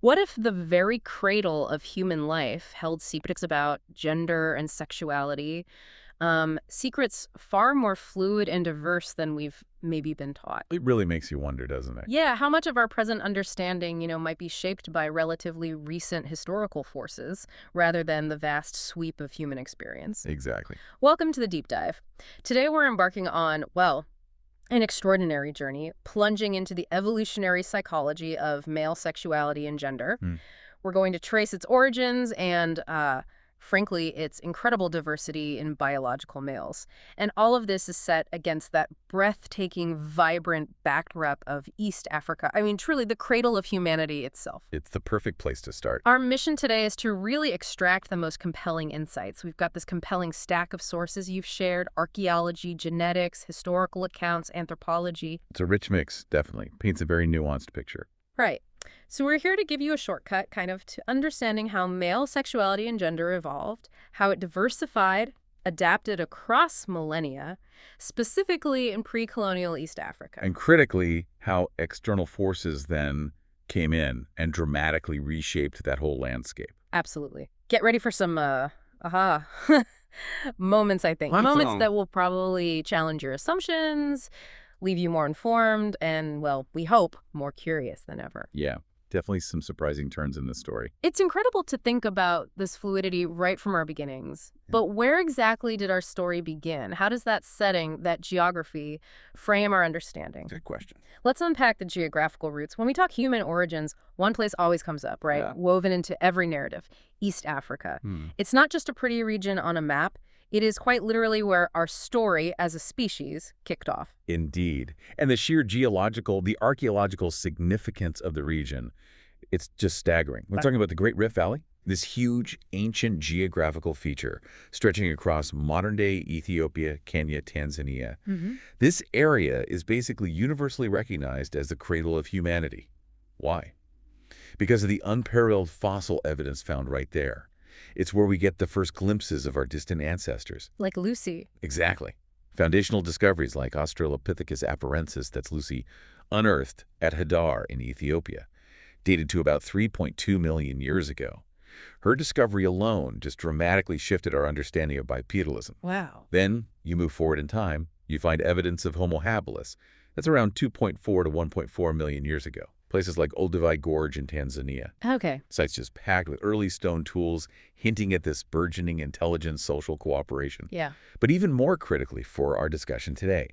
What if the very cradle of human life held secrets about gender and sexuality, secrets far more fluid and diverse than we've maybe been taught? It really makes you wonder, doesn't it? Yeah, how much of our present understanding, might be shaped by relatively recent historical forces rather than the vast sweep of human experience? Exactly. Welcome to the deep dive. Today we're embarking on, well, an extraordinary journey, plunging into the evolutionary psychology of male sexuality and gender. Hmm. We're going to trace its origins and, frankly, its incredible diversity in biological males. And all of this is set against that breathtaking, vibrant backdrop of East Africa. I mean, truly the cradle of humanity itself. It's the perfect place to start. Our mission today is to really extract the most compelling insights. We've got this compelling stack of sources you've shared: archaeology, genetics, historical accounts, anthropology. It's a rich mix, definitely. Paints a very nuanced picture. Right. So we're here to give you a shortcut kind of to understanding how male sexuality and gender evolved, how it diversified, adapted across millennia, specifically in pre-colonial East Africa. And critically, how external forces then came in and dramatically reshaped that whole landscape. Absolutely. Get ready for some, aha, moments, I think. Moments Awesome. that will probably challenge your assumptions, leave you more informed, and, well, we hope, more curious than ever. Yeah, definitely some surprising turns in this story. It's incredible to think about this fluidity right from our beginnings. Yeah. But where exactly did our story begin? How does that setting, that geography, frame our understanding? Good question. Let's unpack the geographical roots. When we talk human origins, one place always comes up, right? Yeah. Woven into every narrative: East Africa. Hmm. It's not just a pretty region on a map. It is quite literally where our story as a species kicked off. Indeed. And the sheer the archaeological significance of the region, it's just staggering. We're talking about the Great Rift Valley, this huge, ancient geographical feature stretching across modern-day Ethiopia, Kenya, Tanzania. This area is basically universally recognized as the cradle of humanity. Why? Because of the unparalleled fossil evidence found right there. It's where we get the first glimpses of our distant ancestors. Like Lucy. Exactly. Foundational discoveries like Australopithecus afarensis, that's Lucy, unearthed at Hadar in Ethiopia, dated to about 3.2 million years ago. Her discovery alone just dramatically shifted our understanding of bipedalism. Wow. Then, you move forward in time, you find evidence of Homo habilis. That's around 2.4 to 1.4 million years ago. Places like Olduvai Gorge in Tanzania. Okay. Sites just packed with early stone tools, hinting at this burgeoning intelligent social cooperation. Yeah. But even more critically for our discussion today,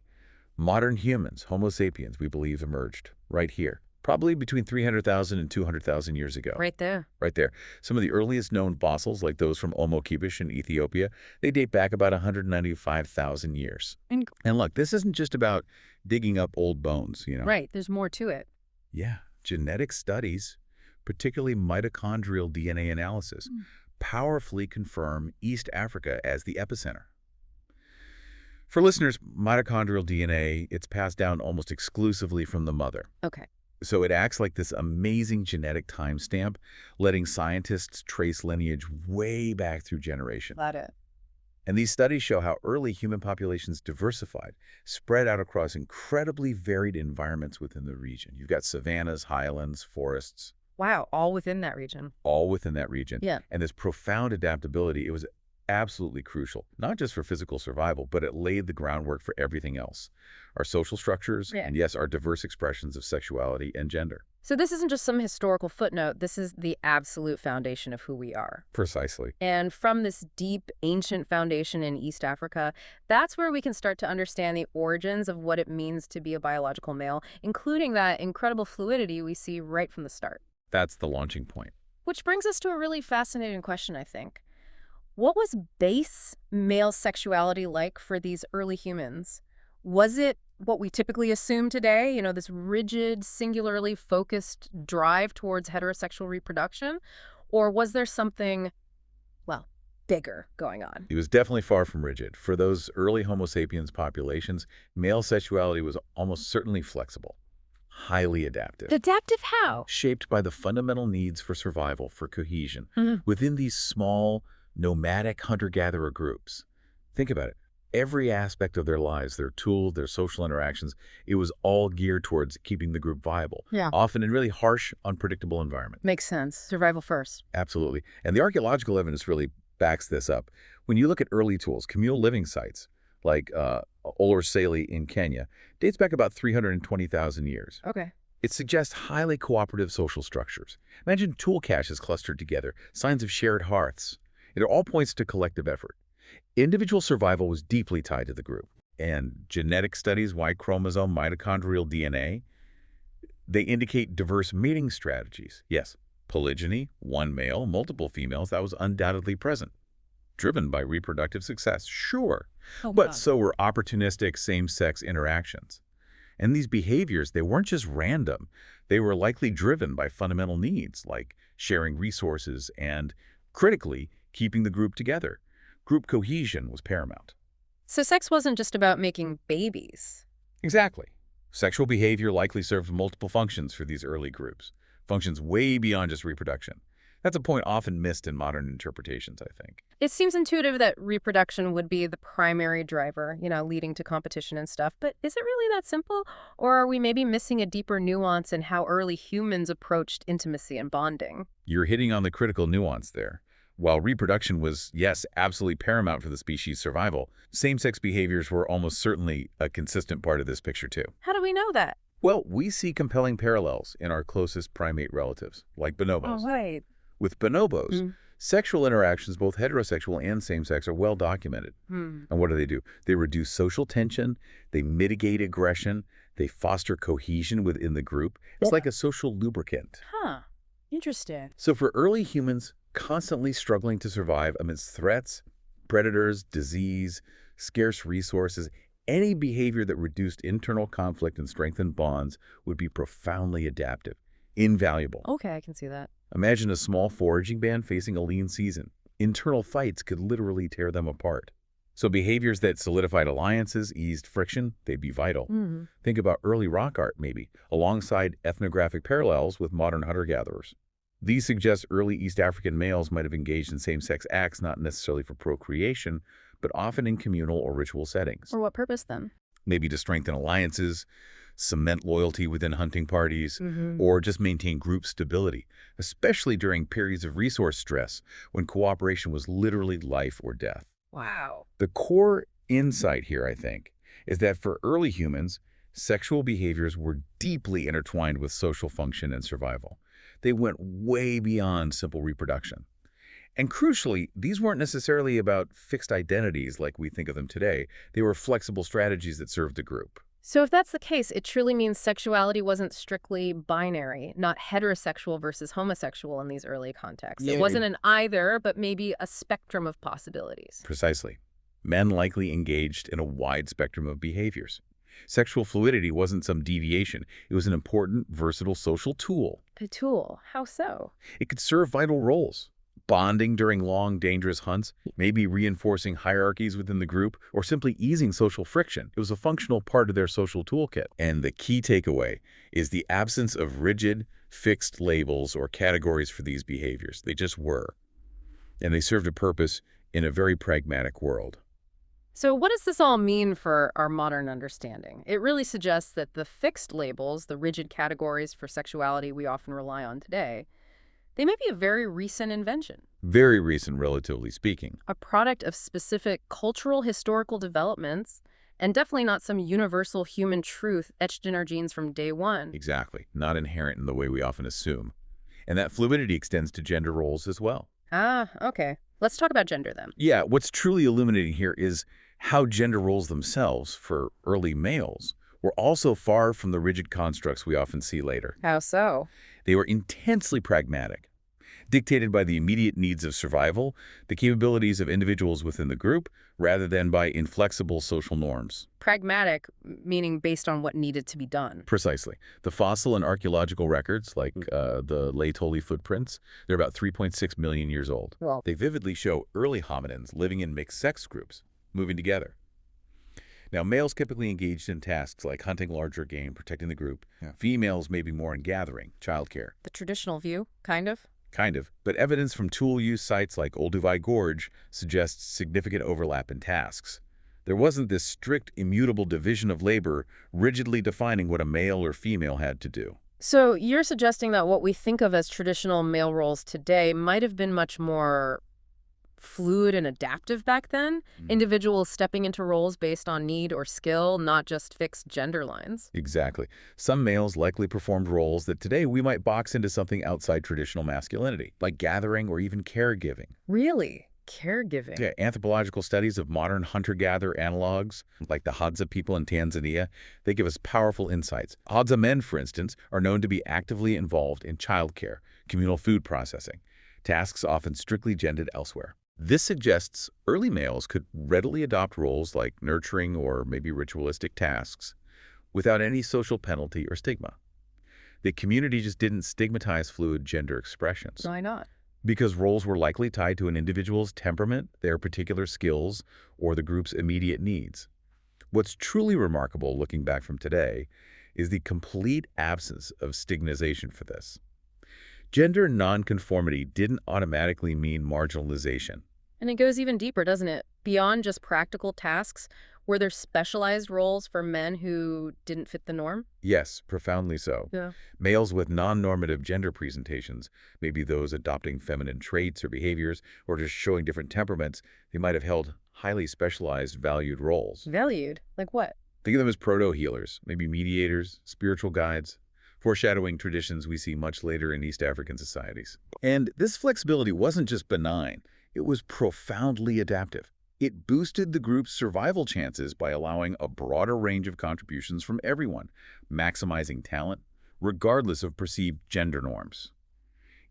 modern humans, Homo sapiens, we believe emerged right here, probably between 300,000 and 200,000 years ago. Right there. Right there. Some of the earliest known fossils, like those from Omo Kibish in Ethiopia, they date back about 195,000 years. And look, this isn't just about digging up old bones, right, there's more to it. Yeah, genetic studies, particularly mitochondrial DNA analysis, powerfully confirm East Africa as the epicenter. For listeners, mitochondrial DNA, it's passed down almost exclusively from the mother. Okay. So it acts like this amazing genetic timestamp, letting scientists trace lineage way back through generations. Got it. And these studies show how early human populations diversified, spread out across incredibly varied environments within the region. You've got savannas, highlands, forests, Wow, all within that region. all within that region. Yeah. And this profound adaptability, it was absolutely crucial, not just for physical survival, but it laid the groundwork for everything else. Our social structures, Yeah. and yes, our diverse expressions of sexuality and gender. So this isn't just some historical footnote. This is the absolute foundation of who we are. Precisely. And from this deep, ancient foundation in East Africa, that's where we can start to understand the origins of what it means to be a biological male, including that incredible fluidity we see right from the start. That's the launching point. Which brings us to a really fascinating question, I think. What was base male sexuality like for these early humans? Was it what we typically assume today, this rigid, singularly focused drive towards heterosexual reproduction? Or was there something, well, bigger going on? It was definitely far from rigid. For those early Homo sapiens populations, male sexuality was almost certainly flexible, highly adaptive, Adaptive how? shaped by the fundamental needs for survival, for cohesion, Mhm. within these small, nomadic hunter-gatherer groups. Think about it. Every aspect of their lives, their tools, their social interactions, it was all geared towards keeping the group viable, Yeah. often in really harsh, unpredictable environment. Makes sense. Survival first. Absolutely. And the archaeological evidence really backs this up. When you look at early tools, communal living sites, like Ulur Sali in Kenya, dates back about 320,000 years. Okay. It suggests highly cooperative social structures. Imagine tool caches clustered together, signs of shared hearths. It all points to collective effort. Individual survival was deeply tied to the group. And genetic studies, Y chromosome, mitochondrial DNA, they indicate diverse mating strategies. Yes, polygyny, one male, multiple females, that was undoubtedly present. Driven by reproductive success, sure. Oh, But God. so were opportunistic same-sex interactions. And these behaviors, they weren't just random. They were likely driven by fundamental needs, like sharing resources and, critically, keeping the group together. Group cohesion was paramount. So sex wasn't just about making babies. Exactly. Sexual behavior likely served multiple functions for these early groups, functions way beyond just reproduction. That's a point often missed in modern interpretations, I think. It seems intuitive that reproduction would be the primary driver, leading to competition and stuff. But is it really that simple? Or are we maybe missing a deeper nuance in how early humans approached intimacy and bonding? You're hitting on the critical nuance there. While reproduction was, yes, absolutely paramount for the species' survival, same-sex behaviors were almost certainly a consistent part of this picture, too. How do we know that? Well, we see compelling parallels in our closest primate relatives, like bonobos. Oh, right. With bonobos, Mm. sexual interactions, both heterosexual and same-sex, are well documented. Hmm. And what do? They reduce social tension, they mitigate aggression, they foster cohesion within the group. It's like a social lubricant. Huh. Interesting. So for early humans constantly struggling to survive amidst threats, predators, disease, scarce resources, any behavior that reduced internal conflict and strengthened bonds would be profoundly adaptive, invaluable. Okay, I can see that. Imagine a small foraging band facing a lean season. Internal fights could literally tear them apart. So behaviors that solidified alliances, eased friction, they'd be vital. Mm. Think about early rock art, maybe, alongside ethnographic parallels with modern hunter-gatherers. These suggest early East African males might have engaged in same-sex acts not necessarily for procreation, but often in communal or ritual settings. For what purpose, then? Maybe to strengthen alliances, cement loyalty within hunting parties, or just maintain group stability, especially during periods of resource stress when cooperation was literally life or death. Wow. The core insight here, I think, is that for early humans, sexual behaviors were deeply intertwined with social function and survival. They went way beyond simple reproduction. And crucially, these weren't necessarily about fixed identities like we think of them today. They were flexible strategies that served the group. So if that's the case, it truly means sexuality wasn't strictly binary, not heterosexual versus homosexual in these early contexts. Yeah, It wasn't an either, but maybe a spectrum of possibilities. Precisely. Men likely engaged in a wide spectrum of behaviors. Sexual fluidity wasn't some deviation. It was an important, versatile social tool. A tool. How so? It could serve vital roles. Bonding during long, dangerous hunts, maybe reinforcing hierarchies within the group, or simply easing social friction. It was a functional part of their social toolkit. And the key takeaway is the absence of rigid, fixed labels or categories for these behaviors. They just were. And they served a purpose in a very pragmatic world. So what does this all mean for our modern understanding? It really suggests that the fixed labels, the rigid categories for sexuality we often rely on today, they may be a very recent invention, Very recent, relatively speaking. a product of specific cultural, historical developments, and definitely not some universal human truth etched in our genes from day one. Exactly. Not inherent in the way we often assume. And that fluidity extends to gender roles as well. Ah, okay. Let's talk about gender then. Yeah, what's truly illuminating here is how gender roles themselves, for early males, were also far from the rigid constructs we often see later. How so? They were intensely pragmatic, dictated by the immediate needs of survival, the capabilities of individuals within the group, rather than by inflexible social norms. Pragmatic, meaning based on what needed to be done. Precisely. The fossil and archaeological records, like the Laetoli footprints, they're about 3.6 million years old. Well, They vividly show early hominins living in mixed-sex groups, moving together. Now, males typically engaged in tasks like hunting larger game, protecting the group. Females may be more in gathering, childcare. the traditional view, kind of. Kind of. But evidence from tool use sites like Olduvai Gorge suggests significant overlap in tasks. There wasn't this strict, immutable division of labor rigidly defining what a male or female had to do. So you're suggesting that what we think of as traditional male roles today might have been much more fluid and adaptive back then? Mm. Individuals stepping into roles based on need or skill, not just fixed gender lines. Exactly. Some males likely performed roles that today we might box into something outside traditional masculinity, like gathering or even caregiving. Really? Caregiving. Yeah, anthropological studies of modern hunter-gatherer analogs, like the Hadza people in Tanzania, they give us powerful insights. Hadza men, for instance, are known to be actively involved in childcare, communal food processing, tasks often strictly gendered elsewhere. This suggests early males could readily adopt roles like nurturing or maybe ritualistic tasks without any social penalty or stigma. The community just didn't stigmatize fluid gender expressions, Why not? because roles were likely tied to an individual's temperament, their particular skills, or the group's immediate needs. What's truly remarkable, looking back from today, is the complete absence of stigmatization for this. Gender nonconformity didn't automatically mean marginalization. And it goes even deeper, doesn't it? Beyond just practical tasks, were there specialized roles for men who didn't fit the norm? Yes, profoundly so. Yeah. Males with non-normative gender presentations, maybe those adopting feminine traits or behaviors, or just showing different temperaments, they might have held highly specialized, valued roles. Valued? Like what? Think of them as proto-healers, maybe mediators, spiritual guides, foreshadowing traditions we see much later in East African societies. And this flexibility wasn't just benign, it was profoundly adaptive. It boosted the group's survival chances by allowing a broader range of contributions from everyone, maximizing talent, regardless of perceived gender norms.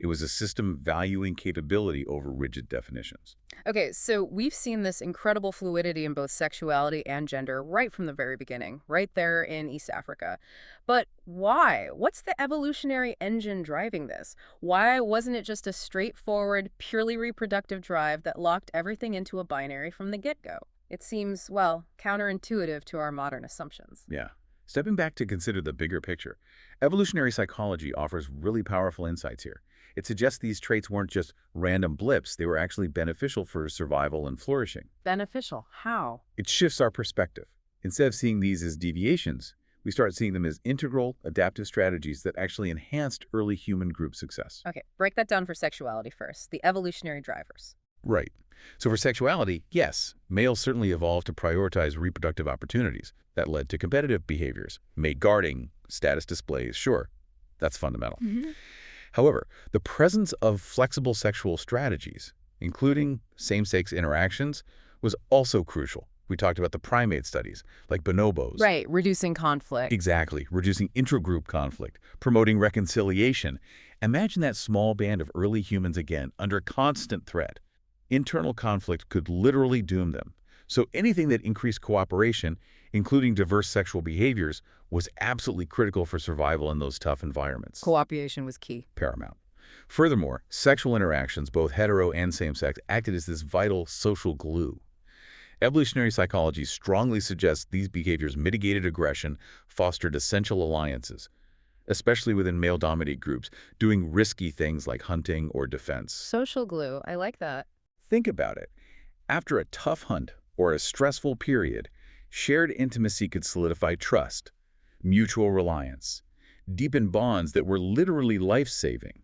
It was a system valuing capability over rigid definitions. Okay, so we've seen this incredible fluidity in both sexuality and gender right from the very beginning, right there in East Africa. But why? What's the evolutionary engine driving this? Why wasn't it just a straightforward, purely reproductive drive that locked everything into a binary from the get-go? It seems, well, counterintuitive to our modern assumptions. Yeah. Stepping back to consider the bigger picture, evolutionary psychology offers really powerful insights here. It suggests these traits weren't just random blips, they were actually beneficial for survival and flourishing. Beneficial? How? It shifts our perspective. Instead of seeing these as deviations, we start seeing them as integral, adaptive strategies that actually enhanced early human group success. Okay, break that down for sexuality first, the evolutionary drivers. Right. So for sexuality, yes, males certainly evolved to prioritize reproductive opportunities. That led to competitive behaviors, mate guarding, status displays, sure, that's fundamental. However, the presence of flexible sexual strategies, including same-sex interactions, was also crucial. We talked about the primate studies, like bonobos. Right, reducing conflict. Exactly, reducing intragroup conflict, promoting reconciliation. Imagine that small band of early humans again, under constant threat. Internal conflict could literally doom them. So anything that increased cooperation, including diverse sexual behaviors, was absolutely critical for survival in those tough environments. Cooperation was key. Paramount. Furthermore, sexual interactions, both hetero and same-sex, acted as this vital social glue. Evolutionary psychology strongly suggests these behaviors mitigated aggression, fostered essential alliances, especially within male-dominated groups, doing risky things like hunting or defense. Social glue, I like that. Think about it. After a tough hunt or a stressful period, shared intimacy could solidify trust, mutual reliance, deepen bonds that were literally life-saving.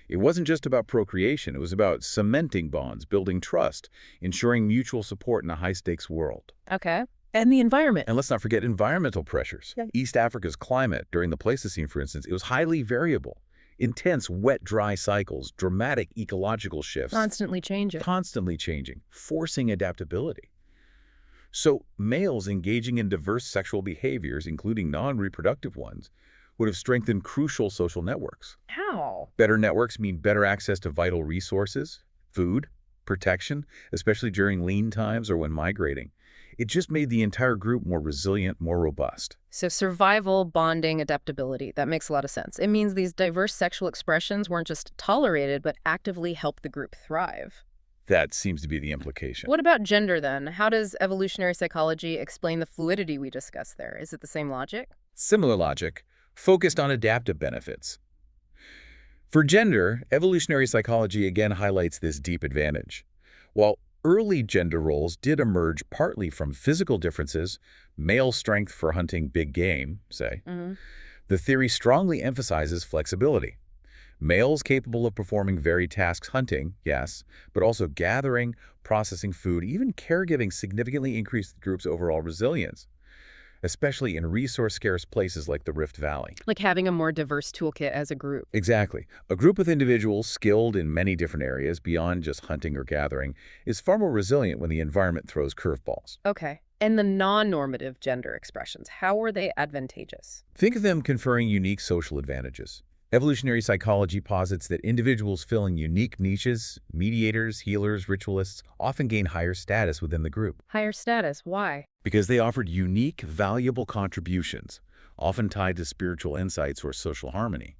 It wasn't just about procreation, it was about cementing bonds, building trust, ensuring mutual support in a high-stakes world. Okay. And the environment. And let's not forget environmental pressures. Yeah. East Africa's climate during the Pleistocene, for instance, it was highly variable. Intense wet, dry cycles, dramatic ecological shifts. Constantly changing. Constantly changing, forcing adaptability. So males engaging in diverse sexual behaviors, including non-reproductive ones, would have strengthened crucial social networks. How? Better networks mean better access to vital resources, food, protection, especially during lean times or when migrating. It just made the entire group more resilient, more robust. So survival, bonding, adaptability. That makes a lot of sense. It means these diverse sexual expressions weren't just tolerated, but actively helped the group thrive. That seems to be the implication. What about gender, then? How does evolutionary psychology explain the fluidity we discussed there? Is it the same logic? Similar logic, focused on adaptive benefits. For gender, evolutionary psychology again highlights this deep advantage. While Early gender roles did emerge partly from physical differences, male strength for hunting big game, say. Hmm. The theory strongly emphasizes flexibility. Males capable of performing varied tasks hunting, yes, but also gathering, processing food, even caregiving significantly increased the group's overall resilience, especially in resource-scarce places like the Rift Valley. Like having a more diverse toolkit as a group. Exactly. A group of individuals skilled in many different areas beyond just hunting or gathering is far more resilient when the environment throws curveballs. Okay. And the non-normative gender expressions, how were they advantageous? Think of them conferring unique social advantages. Evolutionary psychology posits that individuals filling unique niches, mediators, healers, ritualists, often gain higher status within the group Higher status, why? because they offered unique, valuable contributions, often tied to spiritual insights or social harmony.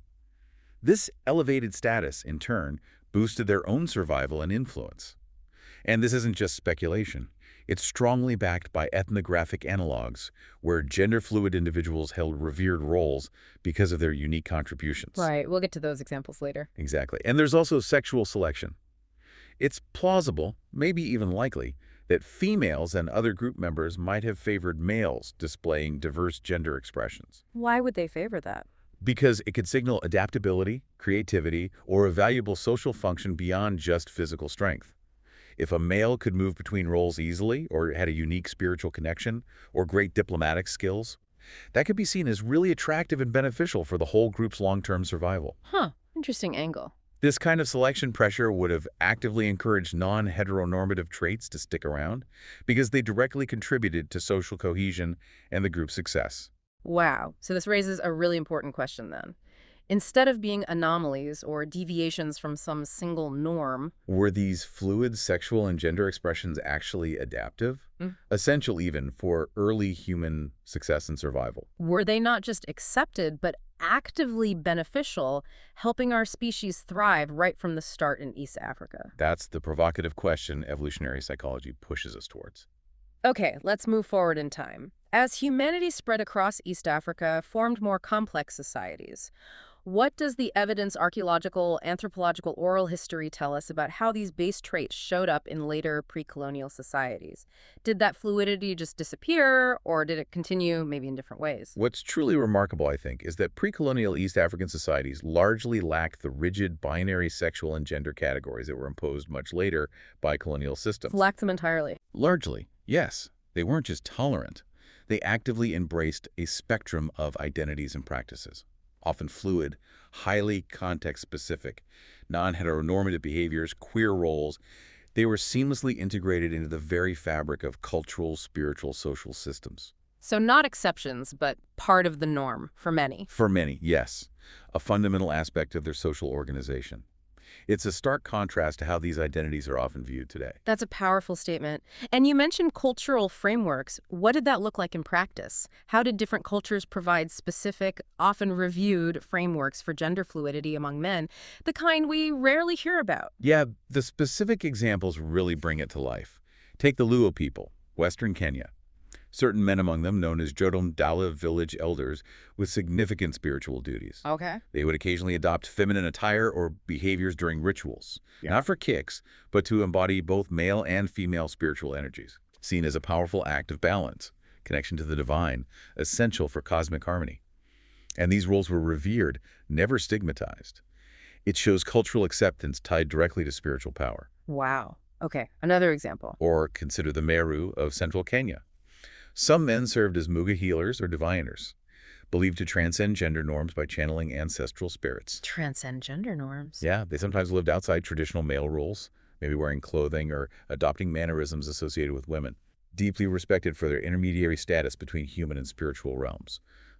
This elevated status, in turn, boosted their own survival and influence. And this isn't just speculation. It's strongly backed by ethnographic analogs, where gender-fluid individuals held revered roles because of their unique contributions. Right, we'll get to those examples later. Exactly. And there's also sexual selection. It's plausible, maybe even likely, that females and other group members might have favored males displaying diverse gender expressions, Why would they favor that? because it could signal adaptability, creativity, or a valuable social function beyond just physical strength. If a male could move between roles easily, or had a unique spiritual connection, or great diplomatic skills, that could be seen as really attractive and beneficial for the whole group's long-term survival. Huh, interesting angle. This kind of selection pressure would have actively encouraged non-heteronormative traits to stick around because they directly contributed to social cohesion and the group's success. Wow, so this raises a really important question then. Instead of being anomalies or deviations from some single norm, Were these fluid sexual and gender expressions actually adaptive? Mm. Essential even for early human success and survival. were they not just accepted, but actively beneficial, helping our species thrive right from the start in East Africa? That's the provocative question evolutionary psychology pushes us towards. Okay, let's move forward in time. As humanity spread across East Africa, formed more complex societies. What does the evidence, archaeological, anthropological, oral history tell us about how these base traits showed up in later pre-colonial societies? Did that fluidity just disappear, or did it continue, maybe in different ways? What's truly remarkable, I think, is that pre-colonial East African societies largely lacked the rigid binary sexual and gender categories that were imposed much later by colonial systems. Lacked them entirely. Largely, yes. They weren't just tolerant. They actively embraced a spectrum of identities and practices, often fluid, highly context-specific, non-heteronormative behaviors, queer roles. They were seamlessly integrated into the very fabric of cultural, spiritual, social systems. So not exceptions, but part of the norm for many. For many, yes, a fundamental aspect of their social organization. It's a stark contrast to how these identities are often viewed today. That's a powerful statement. And you mentioned cultural frameworks. What did that look like in practice? How did different cultures provide specific, often reviewed frameworks for gender fluidity among men, the kind we rarely hear about? Yeah, the specific examples really bring it to life. Take the Luo people, Western Kenya. Certain men among them, known as Jodom Dala village elders, with significant spiritual duties. Okay. They would occasionally adopt feminine attire or behaviors during rituals, not for kicks, but to embody both male and female spiritual energies, seen as a powerful act of balance, connection to the divine, essential for cosmic harmony. And these roles were revered, never stigmatized. It shows cultural acceptance tied directly to spiritual power. Wow. Okay, another example. Or consider the Meru of central Kenya. Some men served as Muga healers or diviners, believed to transcend gender norms by channeling ancestral spirits. Transcend gender norms. Yeah, they sometimes lived outside traditional male roles, maybe wearing clothing or adopting mannerisms associated with women. Deeply respected for their intermediary status between human and spiritual realms,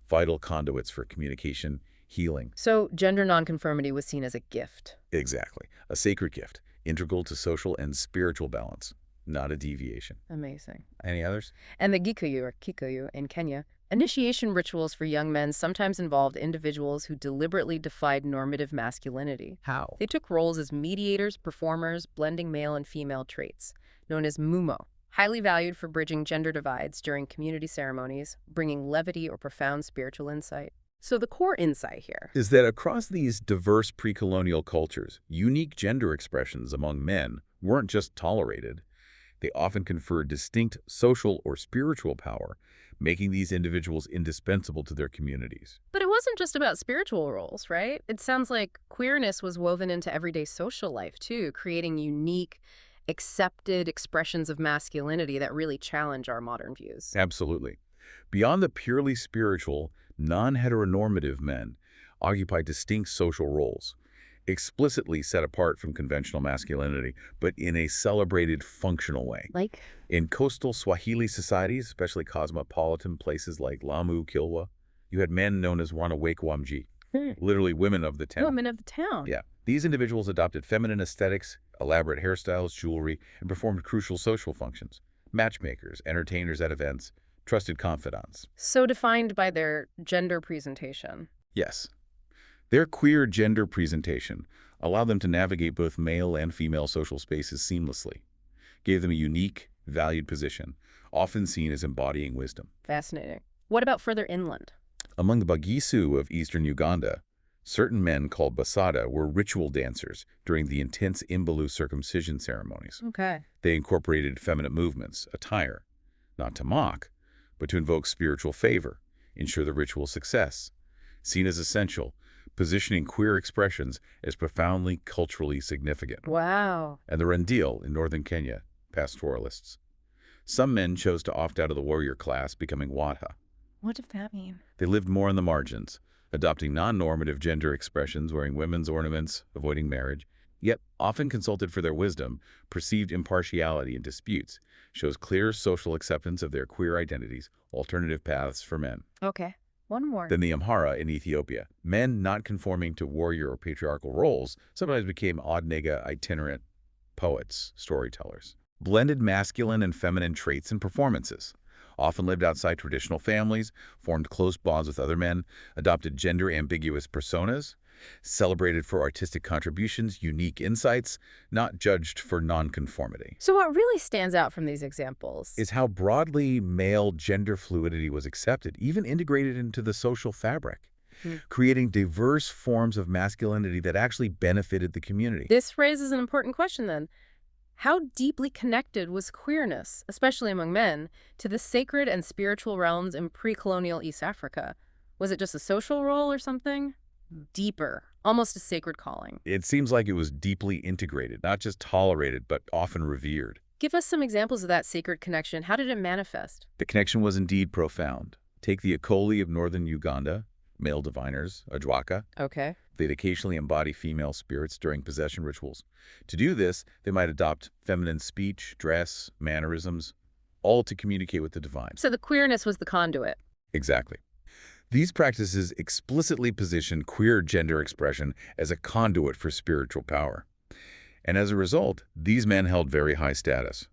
vital conduits for communication, healing. So gender nonconformity was seen as a gift. Exactly. A sacred gift, integral to social and spiritual balance, not a deviation. Amazing. Any others? And the Gikuyu, or Kikuyu, in Kenya, initiation rituals for young men sometimes involved individuals who deliberately defied normative masculinity. How? They took roles as mediators, performers, blending male and female traits, known as mumo, highly valued for bridging gender divides during community ceremonies, bringing levity or profound spiritual insight. So the core insight here Is that across these diverse pre-colonial cultures, unique gender expressions among men weren't just tolerated, They often confer distinct social or spiritual power, making these individuals indispensable to their communities. But it wasn't just about spiritual roles, right? It sounds like queerness was woven into everyday social life, too, creating unique, accepted expressions of masculinity that really challenge our modern views. Absolutely. Beyond the purely spiritual, non-heteronormative men occupy distinct social roles, explicitly set apart from conventional masculinity, but in a celebrated functional way. Like? In coastal Swahili societies, especially cosmopolitan places like Lamu, Kilwa, you had men known as Wanawake-Wamji, literally women of the town. Women of the town. Yeah. These individuals adopted feminine aesthetics, elaborate hairstyles, jewelry, and performed crucial social functions. Matchmakers, entertainers at events, trusted confidants. So defined by their gender presentation. Yes. Their queer gender presentation allowed them to navigate both male and female social spaces seamlessly, gave them a unique, valued position, often seen as embodying wisdom. Fascinating. What about further inland? Among the Bagisu of eastern Uganda, certain men called Basada were ritual dancers during the intense Imbalu circumcision ceremonies. Okay. They incorporated feminine movements, attire, not to mock, but to invoke spiritual favor, ensure the ritual success. Seen as essential, positioning queer expressions as profoundly culturally significant. Wow. And the Rendille in northern Kenya, pastoralists. Some men chose to opt out of the warrior class, becoming Wadha. What does that mean? They lived more in the margins, adopting non-normative gender expressions, wearing women's ornaments, avoiding marriage, yet often consulted for their wisdom. Perceived impartiality in disputes shows clear social acceptance of their queer identities, alternative paths for men. Okay. One more. Then the Amhara in Ethiopia. Men not conforming to warrior or patriarchal roles sometimes became odd-nega itinerant poets, storytellers. Blended masculine and feminine traits and performances. Often lived outside traditional families, formed close bonds with other men, adopted gender-ambiguous personas, celebrated for artistic contributions, unique insights, not judged for nonconformity. So what really stands out from these examples Is how broadly male gender fluidity was accepted, even integrated into the social fabric, creating diverse forms of masculinity that actually benefited the community. this raises an important question then. How deeply connected was queerness, especially among men, to the sacred and spiritual realms in pre-colonial East Africa? Was it just a social role or something? Deeper, almost a sacred calling. It seems like it was deeply integrated, not just tolerated, but often revered. Give us some examples of that sacred connection. How did it manifest? The connection was indeed profound. Take the Akoli of northern Uganda, male diviners, Ajwaka. Okay. They'd occasionally embody female spirits during possession rituals. To do this, they might adopt feminine speech, dress, mannerisms, all to communicate with the divine. So the queerness was the conduit. Exactly. These practices explicitly position queer gender expression as a conduit for spiritual power. And as a result, these men held very high status.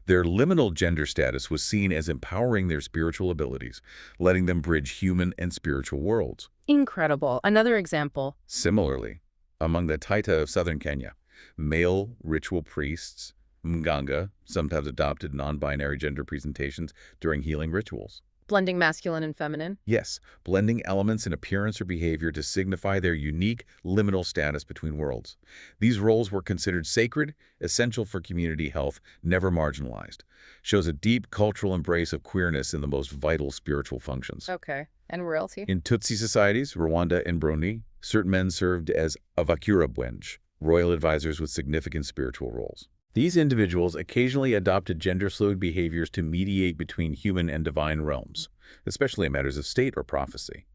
Their liminal gender status was seen as empowering their spiritual abilities, letting them bridge human and spiritual worlds. Incredible. Another example. Similarly, among the Taita of southern Kenya, male ritual priests, mganga, sometimes adopted non-binary gender presentations during healing rituals. Blending masculine and feminine. Yes, blending elements in appearance or behavior to signify their unique liminal status between worlds. These roles were considered sacred, essential for community health, never marginalized. Shows a deep cultural embrace of queerness in the most vital spiritual functions. Okay. And royalty? In Tutsi societies, Rwanda and Burundi, certain men served as abakurabwenj, royal advisors with significant spiritual roles. These individuals occasionally adopted gender-fluid behaviors to mediate between human and divine realms, especially in matters of state or prophecy.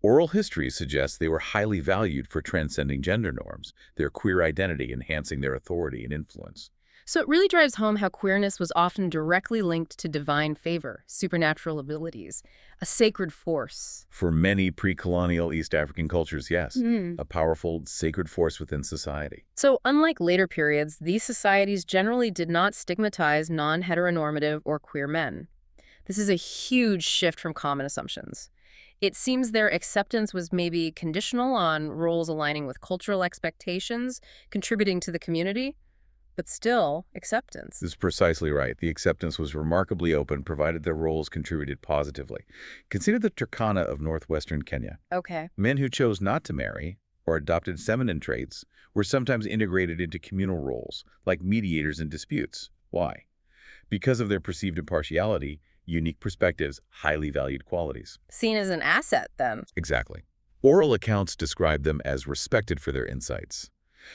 Oral history suggests they were highly valued for transcending gender norms, their queer identity enhancing their authority and influence. So it really drives home how queerness was often directly linked to divine favor, supernatural abilities, a sacred force. For many pre-colonial East African cultures, yes, a powerful, sacred force within society. So unlike later periods, these societies generally did not stigmatize non-heteronormative or queer men. This is a huge shift from common assumptions. It seems their acceptance was maybe conditional on roles aligning with cultural expectations, contributing to the community. But still, acceptance. This is precisely right. The acceptance was remarkably open, provided their roles contributed positively. Consider the Turkana of northwestern Kenya. Okay. Men who chose not to marry or adopted feminine traits were sometimes integrated into communal roles, like mediators in disputes, Why? Because of their perceived impartiality, unique perspectives, highly valued qualities. Seen as an asset, then. Exactly. Oral accounts describe them as respected for their insights.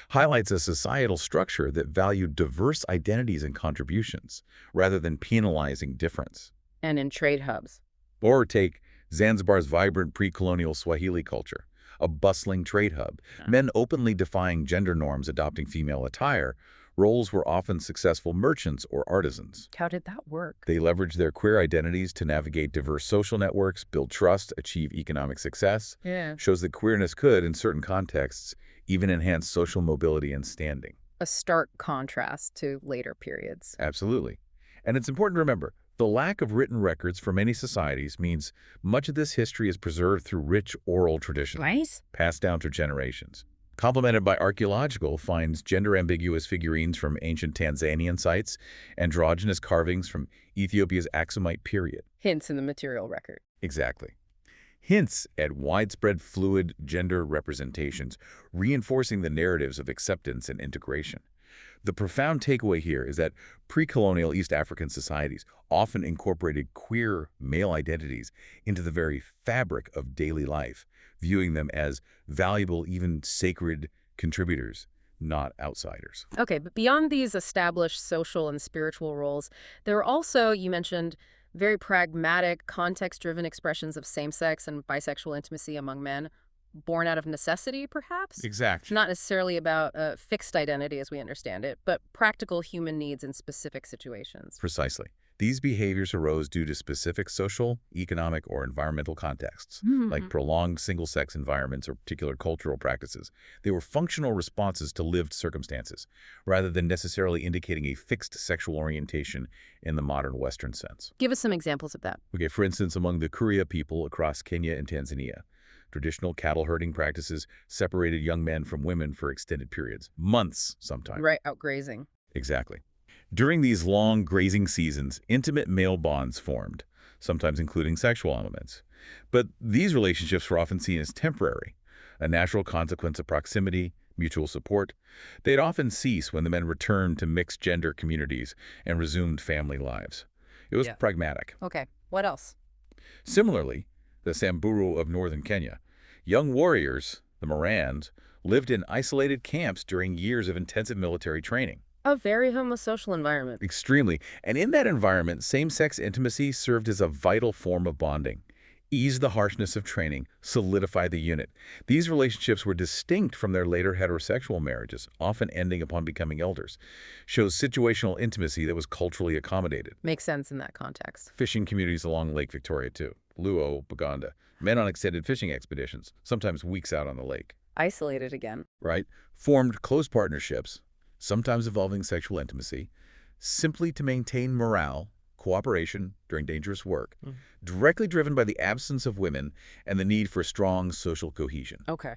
Highlights a societal structure that valued diverse identities and contributions, rather than penalizing difference. And in trade hubs. Or take Zanzibar's vibrant pre-colonial Swahili culture, a bustling trade hub, men openly defying gender norms, adopting female attire. Roles were often successful merchants or artisans. How did that work? They leveraged their queer identities to navigate diverse social networks, build trust, achieve economic success. Yeah. Shows that queerness could, in certain contexts, even enhance social mobility and standing. A stark contrast to later periods. Absolutely. And it's important to remember, the lack of written records for many societies means much of this history is preserved through rich oral tradition, Right? passed down through generations. Complemented by archaeological finds, gender-ambiguous figurines from ancient Tanzanian sites, androgynous carvings from Ethiopia's Aksumite period. Hints in the material record. Exactly. Hints at widespread fluid gender representations, reinforcing the narratives of acceptance and integration. The profound takeaway here is that pre-colonial East African societies often incorporated queer male identities into the very fabric of daily life, viewing them as valuable, even sacred contributors, not outsiders. Okay, but beyond these established social and spiritual roles, there are also, you mentioned, very pragmatic, context-driven expressions of same-sex and bisexual intimacy among men, born out of necessity, perhaps? Exactly. Not necessarily about a fixed identity as we understand it, but practical human needs in specific situations. Precisely. These behaviors arose due to specific social, economic, or environmental contexts, like prolonged single-sex environments or particular cultural practices. They were functional responses to lived circumstances, rather than necessarily indicating a fixed sexual orientation in the modern Western sense. Give us some examples of that. Okay, for instance, among the Kuria people across Kenya and Tanzania, traditional cattle herding practices separated young men from women for extended periods, months sometimes. Right, outgrazing. Exactly. During these long grazing seasons, intimate male bonds formed, sometimes including sexual elements. But these relationships were often seen as temporary, a natural consequence of proximity, mutual support. They'd often cease when the men returned to mixed-gender communities and resumed family lives. It was pragmatic. Okay, what else? Similarly, the Samburu of northern Kenya, young warriors, the Morans, lived in isolated camps during years of intensive military training. A very homosocial environment. Extremely. And in that environment, same-sex intimacy served as a vital form of bonding. Eased the harshness of training, solidified the unit. These relationships were distinct from their later heterosexual marriages, often ending upon becoming elders. Shows situational intimacy that was culturally accommodated. Makes sense in that context. Fishing communities along Lake Victoria, too. Luo, Buganda. Men on extended fishing expeditions, sometimes weeks out on the lake. Isolated again. Right? Formed close partnerships, sometimes involving sexual intimacy, simply to maintain morale, cooperation during dangerous work, directly driven by the absence of women and the need for strong social cohesion. Okay.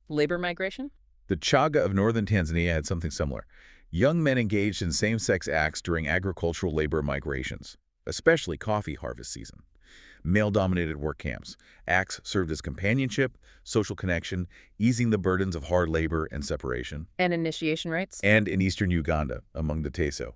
Labor migration? The Chaga of northern Tanzania had something similar. Young men engaged in same-sex acts during agricultural labor migrations, especially coffee harvest season. Male-dominated work camps. Acts served as companionship, social connection, easing the burdens of hard labor and separation. And initiation rites? And in eastern Uganda, among the Teso.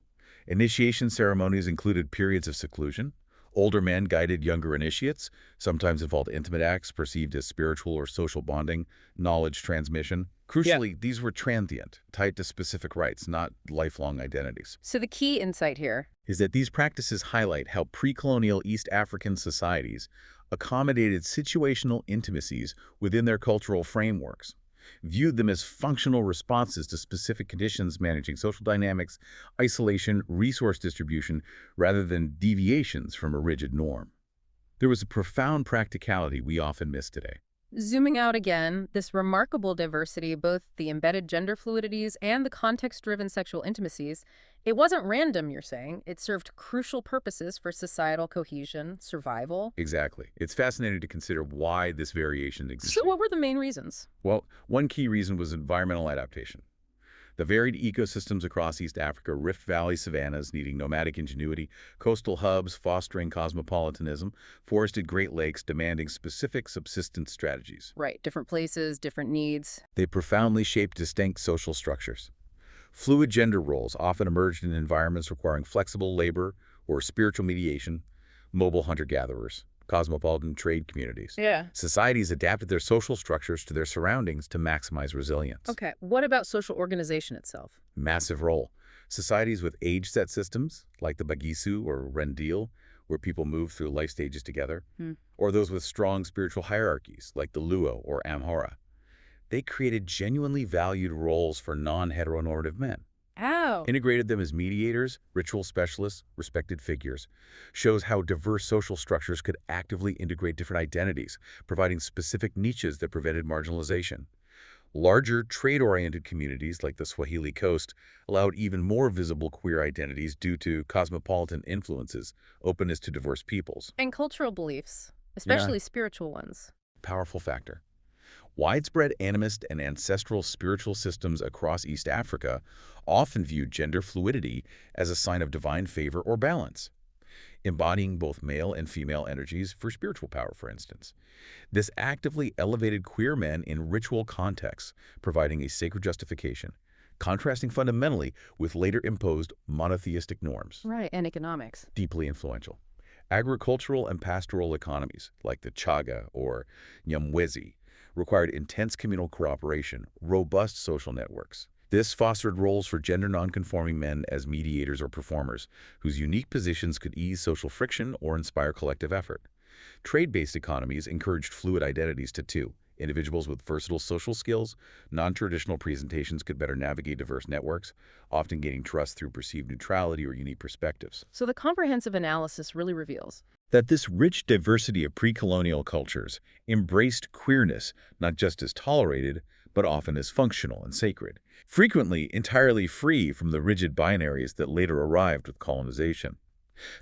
Initiation ceremonies included periods of seclusion. Older men guided younger initiates, sometimes involved intimate acts perceived as spiritual or social bonding, knowledge transmission. Crucially, these were transient, tied to specific rites, not lifelong identities. So the key insight here Is that these practices highlight how pre-colonial East African societies accommodated situational intimacies within their cultural frameworks, viewed them as functional responses to specific conditions managing social dynamics, isolation, resource distribution, rather than deviations from a rigid norm. There was a profound practicality we often miss today. Zooming out again, this remarkable diversity, both the embedded gender fluidities and the context-driven sexual intimacies, it wasn't random, you're saying. It served crucial purposes for societal cohesion, survival. Exactly. It's fascinating to consider why this variation exists. So what were the main reasons? Well, one key reason was environmental adaptation. The varied ecosystems across East Africa, Rift Valley savannas needing nomadic ingenuity, coastal hubs fostering cosmopolitanism, forested Great Lakes demanding specific subsistence strategies. Right, different places, different needs. They profoundly shaped distinct social structures. Fluid gender roles often emerged in environments requiring flexible labor or spiritual mediation, mobile hunter-gatherers, cosmopolitan trade communities. Yeah. Societies adapted their social structures to their surroundings to maximize resilience. Okay, what about social organization itself? Massive role. Societies with age-set systems, like the Bagisu or Rendil, where people move through life stages together, Hmm. or those with strong spiritual hierarchies, like the Luo or Amhara, they created genuinely valued roles for non-heteronormative men. Ow. Integrated them as mediators, ritual specialists, respected figures, shows how diverse social structures could actively integrate different identities, providing specific niches that prevented marginalization. Larger, trade-oriented communities like the Swahili Coast allowed even more visible queer identities due to cosmopolitan influences, openness to diverse peoples. And cultural beliefs, Yeah, especially spiritual ones. powerful factor. Widespread animist and ancestral spiritual systems across East Africa often viewed gender fluidity as a sign of divine favor or balance, embodying both male and female energies for spiritual power, for instance. This actively elevated queer men in ritual contexts, providing a sacred justification, contrasting fundamentally with later imposed monotheistic norms. Right, and economics. Deeply influential. Agricultural and pastoral economies, like the Chaga or Nyamwezi, required intense communal cooperation, robust social networks. This fostered roles for gender nonconforming men as mediators or performers, whose unique positions could ease social friction or inspire collective effort. Trade-based economies encouraged fluid identities too. Individuals with versatile social skills, non-traditional presentations could better navigate diverse networks, often gaining trust through perceived neutrality or unique perspectives. So the comprehensive analysis really reveals That this rich diversity of pre-colonial cultures embraced queerness not just as tolerated, but often as functional and sacred, frequently entirely free from the rigid binaries that later arrived with colonization.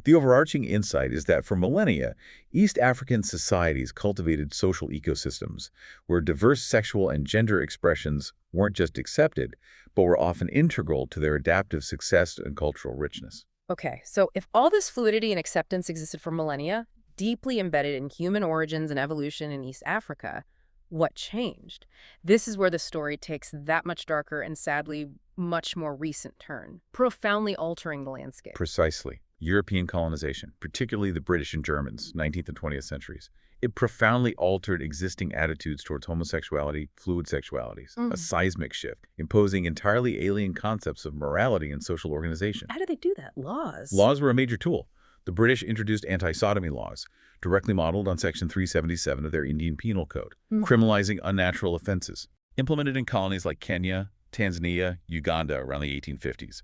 The overarching insight is that for millennia, East African societies cultivated social ecosystems where diverse sexual and gender expressions weren't just accepted, but were often integral to their adaptive success and cultural richness. Okay, so if all this fluidity and acceptance existed for millennia, deeply embedded in human origins and evolution in East Africa, what changed? This is where the story takes that much darker and sadly much more recent turn, profoundly altering the landscape. Precisely. European colonization, particularly the British and Germans, 19th and 20th centuries, it profoundly altered existing attitudes towards homosexuality, fluid sexualities, a seismic shift, imposing entirely alien concepts of morality and social organization. How do they do that? Laws. Laws were a major tool. The British introduced anti-sodomy laws, directly modeled on Section 377 of their Indian Penal Code, criminalizing unnatural offenses, implemented in colonies like Kenya, Tanzania, Uganda around the 1850s.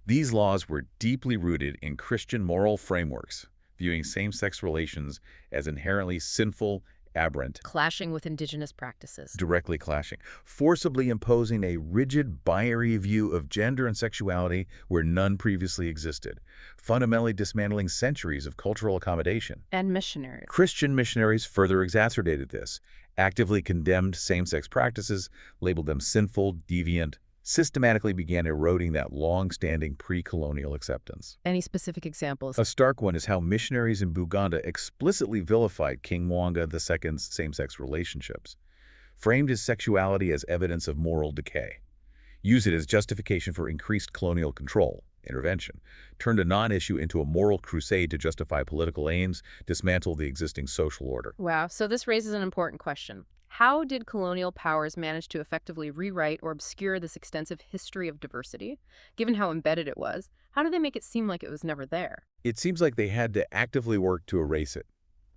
These laws were deeply rooted in Christian moral frameworks, viewing same-sex relations as inherently sinful, aberrant, Clashing with indigenous practices. directly clashing, forcibly imposing a rigid binary view of gender and sexuality where none previously existed, fundamentally dismantling centuries of cultural accommodation. And missionaries. Christian missionaries further exacerbated this, actively condemned same-sex practices, labeled them sinful, deviant, systematically began eroding that long-standing pre-colonial acceptance. Any specific examples? A stark one is how missionaries in Buganda explicitly vilified King Mwanga II's same-sex relationships, framed his sexuality as evidence of moral decay, used it as justification for increased colonial control, intervention, turned a non-issue into a moral crusade to justify political aims, dismantle the existing social order. Wow, so this raises an important question. How did colonial powers manage to effectively rewrite or obscure this extensive history of diversity? Given how embedded it was, how did they make it seem like it was never there? It seems like they had to actively work to erase it,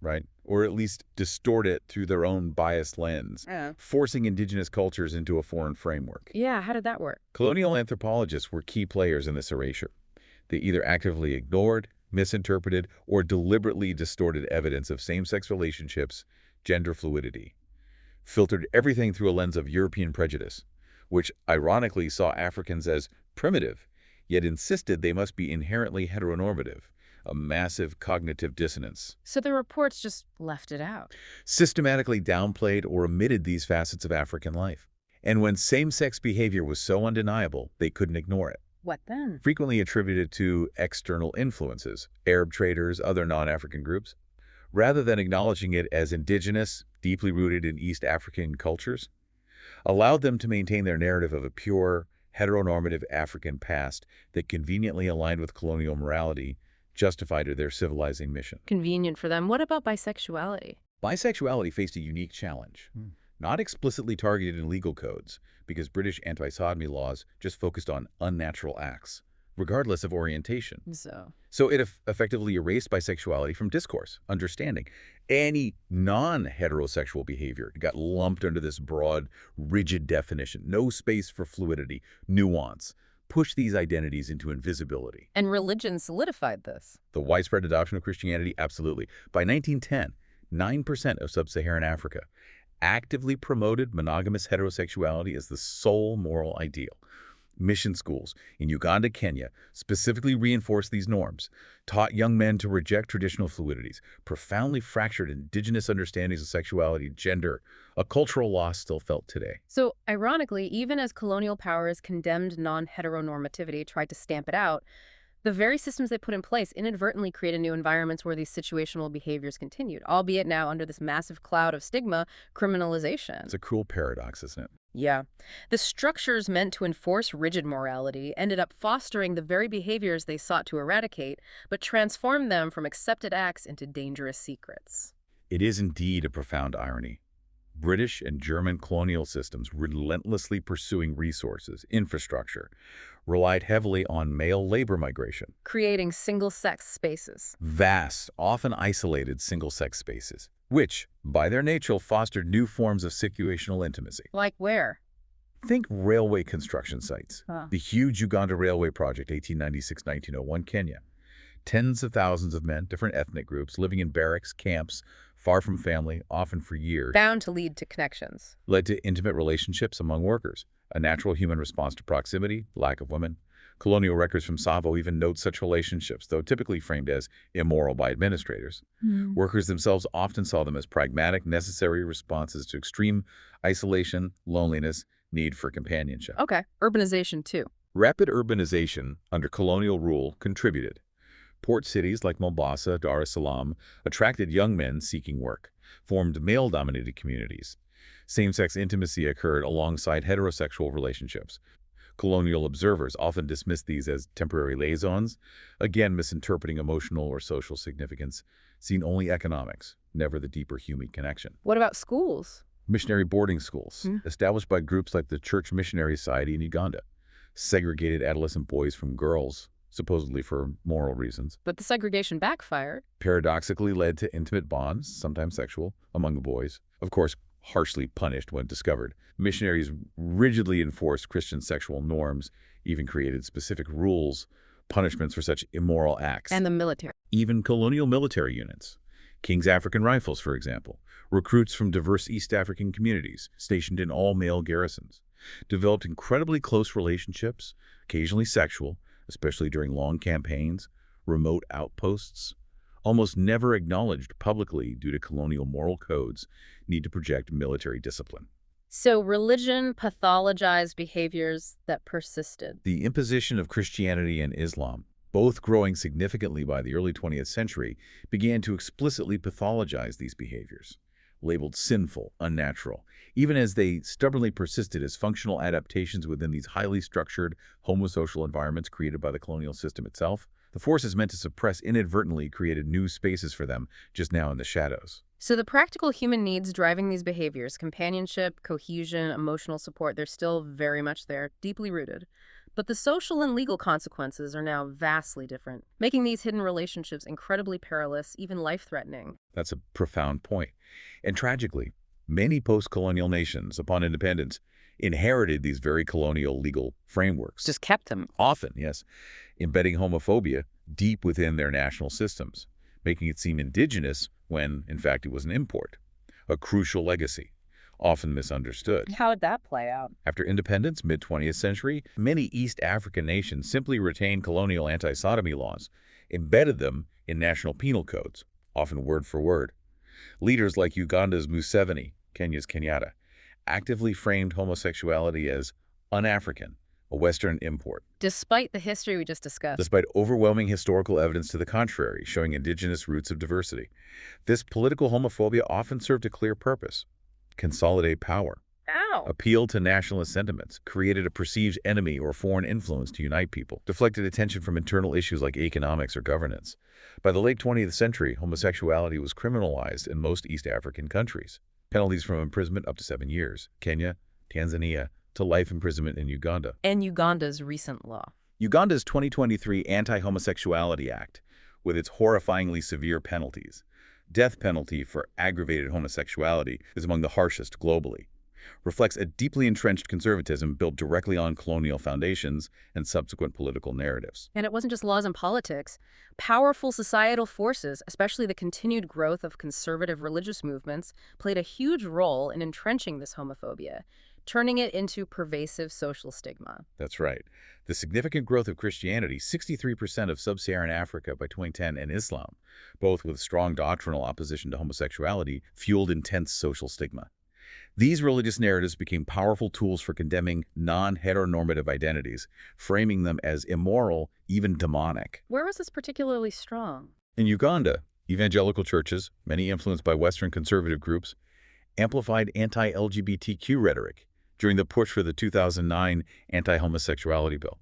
right? Or at least distort it through their own biased lens, Yeah. forcing indigenous cultures into a foreign framework. Yeah, how did that work? Colonial anthropologists were key players in this erasure. They either actively ignored, misinterpreted, or deliberately distorted evidence of same-sex relationships, gender fluidity, filtered everything through a lens of European prejudice, which ironically saw Africans as primitive, yet insisted they must be inherently heteronormative, a massive cognitive dissonance. So the reports just left it out. Systematically downplayed or omitted these facets of African life. And when same-sex behavior was so undeniable, they couldn't ignore it. What then? Frequently attributed to external influences, Arab traders, other non-African groups, rather than acknowledging it as indigenous, deeply rooted in East African cultures, allowed them to maintain their narrative of a pure, heteronormative African past that conveniently aligned with colonial morality justified their civilizing mission. Convenient for them. What about bisexuality? Bisexuality faced a unique challenge. Not explicitly targeted in legal codes, because British anti-sodomy laws just focused on unnatural acts, regardless of orientation. So it effectively erased bisexuality from discourse, understanding. Any non-heterosexual behavior got lumped under this broad, rigid definition. No space for fluidity, nuance. Push these identities into invisibility. And religion solidified this. The widespread adoption of Christianity? Absolutely. By 1910, 9% of sub-Saharan Africa actively promoted monogamous heterosexuality as the sole moral ideal. Mission schools in Uganda, Kenya specifically reinforced these norms, taught young men to reject traditional fluidities, profoundly fractured indigenous understandings of sexuality and gender, a cultural loss still felt today. So, ironically, even as colonial powers condemned non-heteronormativity, tried to stamp it out, the very systems they put in place inadvertently created new environments where these situational behaviors continued, albeit now under this massive cloud of stigma, criminalization. It's a cruel paradox, isn't it? Yeah. The structures meant to enforce rigid morality ended up fostering the very behaviors they sought to eradicate, but transformed them from accepted acts into dangerous secrets. It is indeed a profound irony. British and German colonial systems, relentlessly pursuing resources, infrastructure, relied heavily on male labor migration. Creating single-sex spaces. Vast, often isolated single-sex spaces, which, by their nature, fostered new forms of situational intimacy. Like where? Think railway construction sites. The huge Uganda Railway Project, 1896-1901, Kenya. Tens of thousands of men, different ethnic groups, living in barracks, camps, far from family, often for years. Bound to lead to connections. Led to intimate relationships among workers, a natural human response to proximity, lack of women. Colonial records from Savo even note such relationships, though typically framed as immoral by administrators. Workers themselves often saw them as pragmatic, necessary responses to extreme isolation, loneliness, need for companionship. Okay, urbanization too. Rapid urbanization under colonial rule contributed. Port cities like Mombasa, Dar es Salaam attracted young men seeking work, formed male-dominated communities. Same-sex intimacy occurred alongside heterosexual relationships. Colonial observers often dismissed these as temporary liaisons, again misinterpreting emotional or social significance, seeing only economics, never the deeper human connection. What about schools? Missionary boarding schools, established by groups like the Church Missionary Society in Uganda, segregated adolescent boys from girls, supposedly for moral reasons. But the segregation backfired. Paradoxically led to intimate bonds, sometimes sexual, among the boys. Of course, harshly punished when discovered. Missionaries rigidly enforced Christian sexual norms, even created specific rules, punishments for such immoral acts. And the military. Even colonial military units. King's African Rifles, for example, recruits from diverse East African communities stationed in all-male garrisons, developed incredibly close relationships, occasionally sexual, especially during long campaigns, remote outposts, almost never acknowledged publicly due to colonial moral codes, need to project military discipline. So religion pathologized behaviors that persisted. The imposition of Christianity and Islam, both growing significantly by the early 20th century, began to explicitly pathologize these behaviors, labeled sinful, unnatural, even as they stubbornly persisted as functional adaptations within these highly structured homosocial environments created by the colonial system itself. The forces meant to suppress inadvertently created new spaces for them, just now in the shadows. So the practical human needs driving these behaviors, companionship, cohesion, emotional support, they're still very much there, deeply rooted. But the social and legal consequences are now vastly different, making these hidden relationships incredibly perilous, even life-threatening. That's a profound point. And tragically, many post-colonial nations, upon independence, inherited these very colonial legal frameworks. Just kept them. Often, yes, embedding homophobia deep within their national systems, making it seem indigenous when, in fact, it was an import. A crucial legacy, often misunderstood. How did that play out? After independence, mid-20th century, many East African nations simply retained colonial anti-sodomy laws, embedded them in national penal codes, often word for word. Leaders like Uganda's Museveni, Kenya's Kenyatta, actively framed homosexuality as un-African, a Western import. Despite the history we just discussed. Despite overwhelming historical evidence to the contrary, showing indigenous roots of this political homophobia often served a clear purpose: consolidate power. Wow. appealed to nationalist sentiments, created a perceived enemy or foreign influence to unite people, deflected attention from internal issues like economics or governance. By the late 20th century, homosexuality was criminalized in most East African countries. Penalties from imprisonment up to 7 years. Kenya, Tanzania, to life imprisonment in Uganda. And Uganda's recent law. Uganda's 2023 Anti-Homosexuality Act, with its horrifyingly severe penalties. Death penalty for aggravated homosexuality is among the harshest globally. Reflects a deeply entrenched conservatism built directly on colonial foundations and subsequent political narratives. And it wasn't just laws and politics. Powerful societal forces, especially the continued growth of conservative religious movements, played a huge role in entrenching this homophobia, turning it into pervasive social stigma. That's right. The significant growth of Christianity, 63% of sub-Saharan Africa by 2010, and Islam, both with strong doctrinal opposition to homosexuality, fueled intense social stigma. These religious narratives became powerful tools for condemning non-heteronormative identities, framing them as immoral, even demonic. Where was this particularly strong? In Uganda, evangelical churches, many influenced by Western conservative groups, amplified anti-LGBTQ rhetoric during the push for the 2009 anti-homosexuality bill,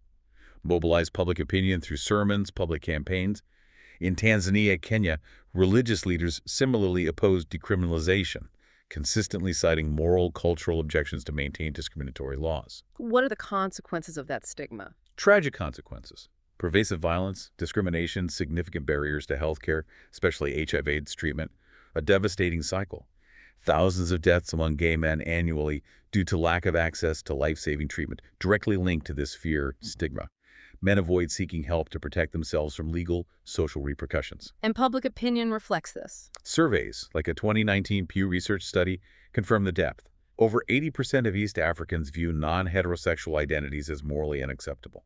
mobilized public opinion through sermons, public campaigns. In Tanzania, Kenya, religious leaders similarly opposed decriminalization, consistently citing moral, cultural objections to maintain discriminatory laws. What are the consequences of that stigma? Tragic consequences. Pervasive violence, discrimination, significant barriers to healthcare, especially HIV/AIDS treatment, a devastating cycle. Thousands of deaths among gay men annually due to lack of access to life-saving treatment, directly linked to this fear stigma. Men avoid seeking help to protect themselves from legal, social repercussions. And public opinion reflects this. Surveys, like a 2019 Pew Research study, confirm the depth. Over 80% of East Africans view non-heterosexual identities as morally unacceptable.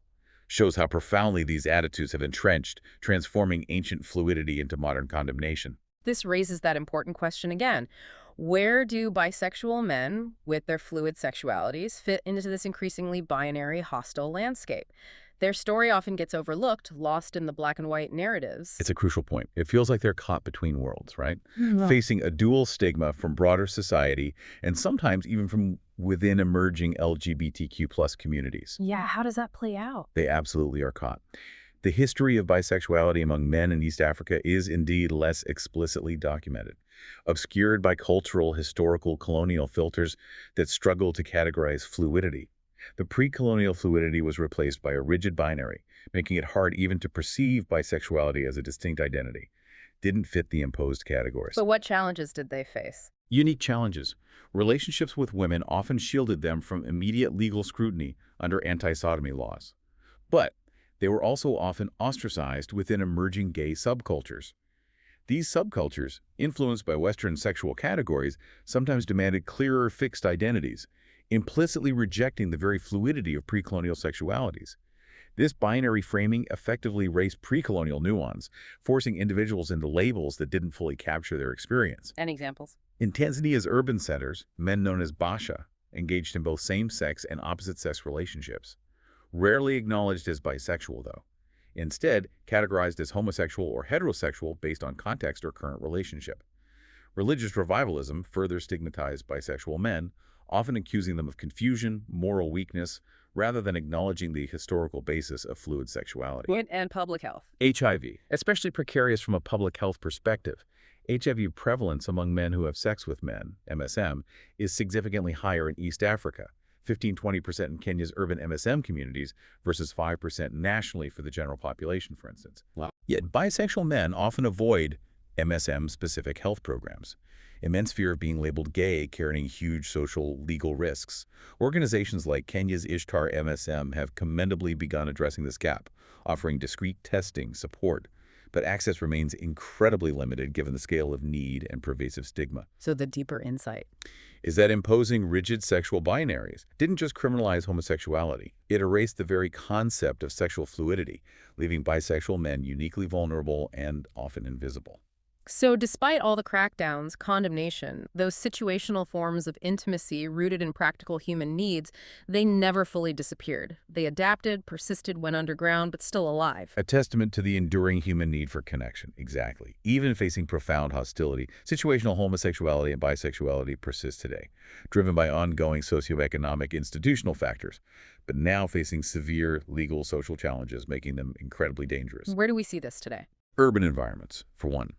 Shows how profoundly these attitudes have entrenched, transforming ancient fluidity into modern condemnation. This raises that important question again. Where do bisexual men, with their fluid sexualities, fit into this increasingly binary, hostile landscape? Their story often gets overlooked, lost in the black and white narratives. It's a crucial point. It feels like they're caught between worlds, right? Yeah. Facing a dual stigma from broader society and sometimes even from within emerging LGBTQ+ communities. Yeah, how does that play out? They absolutely are caught. The history of bisexuality among men in East Africa is indeed less explicitly documented, obscured by cultural, historical, colonial filters that struggle to categorize fluidity. The pre-colonial fluidity was replaced by a rigid binary, making it hard even to perceive bisexuality as a distinct identity. Didn't fit the imposed categories. So what challenges did they face? Unique challenges. Relationships with women often shielded them from immediate legal scrutiny under anti-sodomy laws. But they were also often ostracized within emerging gay subcultures. These subcultures, influenced by Western sexual categories, sometimes demanded clearer fixed identities, implicitly rejecting the very fluidity of pre-colonial sexualities. This binary framing effectively erased pre-colonial nuance, forcing individuals into labels that didn't fully capture their experience. Any examples? In Tanzania's urban centers, men known as Basha engaged in both same-sex and opposite-sex relationships. Rarely acknowledged as bisexual, though. Instead, categorized as homosexual or heterosexual based on context or current relationship. Religious revivalism further stigmatized bisexual men, often accusing them of confusion, moral weakness, rather than acknowledging the historical basis of fluid sexuality. And public health. HIV, especially precarious from a public health perspective. HIV prevalence among men who have sex with men, MSM, is significantly higher in East Africa, 15–20% in Kenya's urban MSM communities versus 5% nationally for the general population, for instance. Wow. Yet bisexual men often avoid MSM-specific health programs. Immense fear of being labeled gay, carrying huge social legal risks. Organizations like Kenya's Ishtar MSM have commendably begun addressing this gap, offering discreet testing, support, but access remains incredibly limited given the scale of need and pervasive stigma. So the deeper insight is that imposing rigid sexual binaries didn't just criminalize homosexuality, it erased the very concept of sexual fluidity, leaving bisexual men uniquely vulnerable and often invisible. So despite all the crackdowns, condemnation, those situational forms of intimacy rooted in practical human needs, they never fully disappeared. They adapted, persisted, went underground, but still alive. A testament to the enduring human need for connection, exactly. Even facing profound hostility, situational homosexuality and bisexuality persist today, driven by ongoing socioeconomic institutional factors, but now facing severe legal social challenges, making them incredibly dangerous. Where do we see this today? Urban environments, for one.